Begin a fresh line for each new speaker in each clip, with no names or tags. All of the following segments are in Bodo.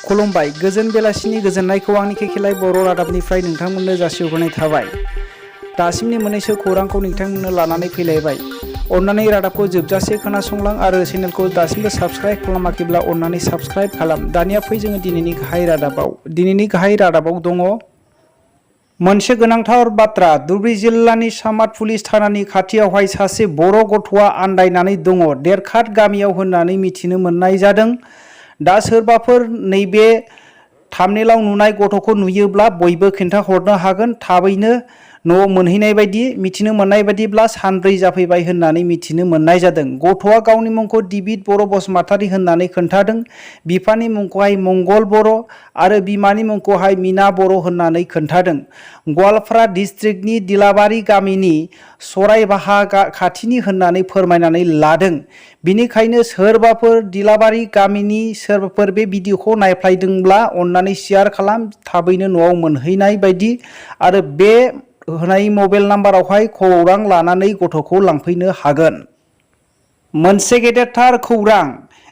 खुलुमबाय गोजोन बेलासिनि गोजोननायखौ आंनि केकेलाय बर' रादाबनिफ्राय नोंथांमोननो जासिहरनाय थाबाय। दासिमनि मोननैसो खौरांखौ नोंथांमोननो लानानै फैलायबाय। अन्नानै रादाबखौ जोबजासे खोनासंलां आरो चेनेलखौ दासिमबो साबस्क्राइब खालामाखैब्ला अन्नानै साबस्क्राइब खालाम। दानिया फै जोङो दिनैनि गाहाय रादाबाव। दिनैनि गाहाय रादाबाव दङ मोनसे गोनांथार बाथ्रा। धुबरी जिल्लानि सामाद पुलिस थानानि खाथियावहाय सासे बर' गथ'आ आन्दायनानै दङ देरखाट गामियाव होननानै मिथिनो मोननाय जादों। दा सोरबाफोर नैबे थाम्बनेलाव नुनाय गथ'खौ नुयोब्ला बयबो खिन्थाहरनो हागोन। थाबैनो न'आव मोनहैनाय बायदि मिथिनो मोननाय बायदिब्ला सानब्रै जाफैबाय होननानै मिथिनो मोननाय जादों। गथ'आ गावनि मुंखौ दिबित बर' बसुमतारी होननानै खोन्थादों। बिफानि मुंखौहाय मंगल बर' आरो बिमानि मुंखौहाय मीना बर' होननानै खोन्थादों। गवालपारा डिस्ट्रिक्टनि दिलाबारि गामिनि सरायबाहा खाथिनि होननानै फोरमायनानै लादों। बिनिखायनो सोरबाफोर दिलाबारि गामिनि सोरबाफोर बे भिडिअखौ नायफ्लायदोंब्ला अन्नानै शेयार खालाम। थाबैनो न'आव मोनहैनाय बायदि आरो बे होनाय मबाइल नाम्बारावहाय खौरां लानानै गथ'खौ लांफैनो हागोन। मोनसे गेदेरथार खौरां।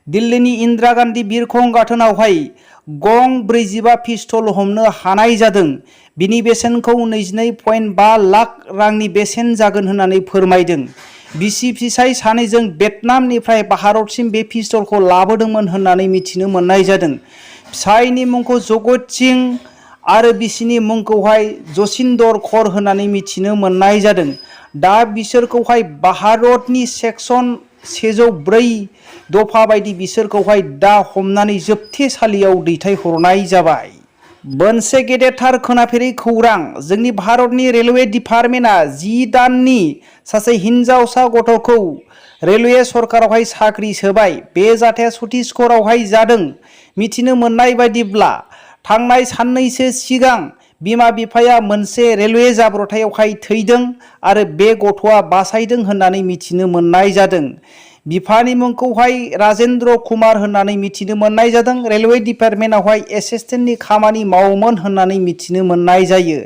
दिल्लीनि इन्दिरा गान्धी बिरखं गाथोनावहाय गं 45 पिस्तल हमनो हानाय जादों। बिनि बेसेनखौ 22.5 लाख रांनि बेसेन जागोन होननानै फोरमायदों। बिसि पिसाई सानैजों बेतनामनिफ्राय भारतसिम बे पिस्तलखौ लाबोदोंमोन होननानै मिथिनो मोननाय जादों। फिसायनि मुंखौ जगतसिं आरो बिसिनि मुंखौहाय जसिन्दर कौर होननानै मिथिनो मोननाय जादों। दा बिसोरखौहाय भारतनि सेक्सन 104 दफा बायदि बिसोरखौहाय दा हमनानै जोबथेसालियाव दैथायहरनाय जाबाय। मोनसे गेदेरथार खोनाफेरै खौरां। जोंनि भारतनि रेलवे डिपार्टमेन्टआ 10 दाननि सासे हिनजावसा गथ'खौ रेलवे सरकारावहाय साख्रि सोबाय। बे जाथाया छत्तीसगढ़आवहाय जादों। मिथिनो मोननाय बायदिब्ला थांनाय साननैसो सिगां बिमा बिफाया मोनसे रेलवे जाब्रबथायावहाय थैदों आरो बे गथ'आ बासायदों होननानै मिथिनो मोननाय जादों। बिफानि मुंखौहाय राजेन्द्र कुमार होननानै मिथिनो मोननाय जादों। रेलवे डिपार्टमेन्टआवहाय एसिस्टेन्टनि खामानि मावोमोन होननानै मिथिनो मोननाय जायो।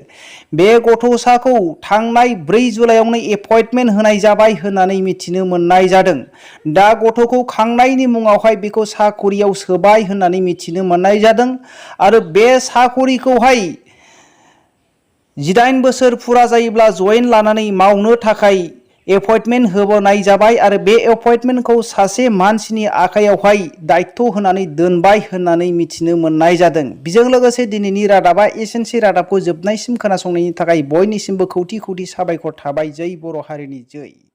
बे गथ'साखौ थांनाय 4 जुलाइआवनो एपइन्टमेन्ट होनाय जाबाय होननानै मिथिनो मोननाय जादों। दा गथ'खौ खांनायनि मुङावहाय बेखौ साखरियाव सोबाय होननानै मिथिनो मोननाय जादों आरो बे साखरिखौहाय 18 बोसोर फुरा जायोब्ला जयेन लानानै मावनो थाखाय एपइन्टमेन्ट होबोनाय जाबाय आरो बे एपइन्टमेन्टखौ सासे मानसिनि आखायावहाय दायित्व होनानै दोनबाय होननानै मिथिनो मोननाय जादों। बेजों लोगोसे दिनैनि रादाबा एसेनोसै। रादाबखौ जोबनायसिम खोनासंनायनि थाखाय बयनिसिमबो खौथि खौथि साबायखर थाबाय। जै बर' हारिनि जै।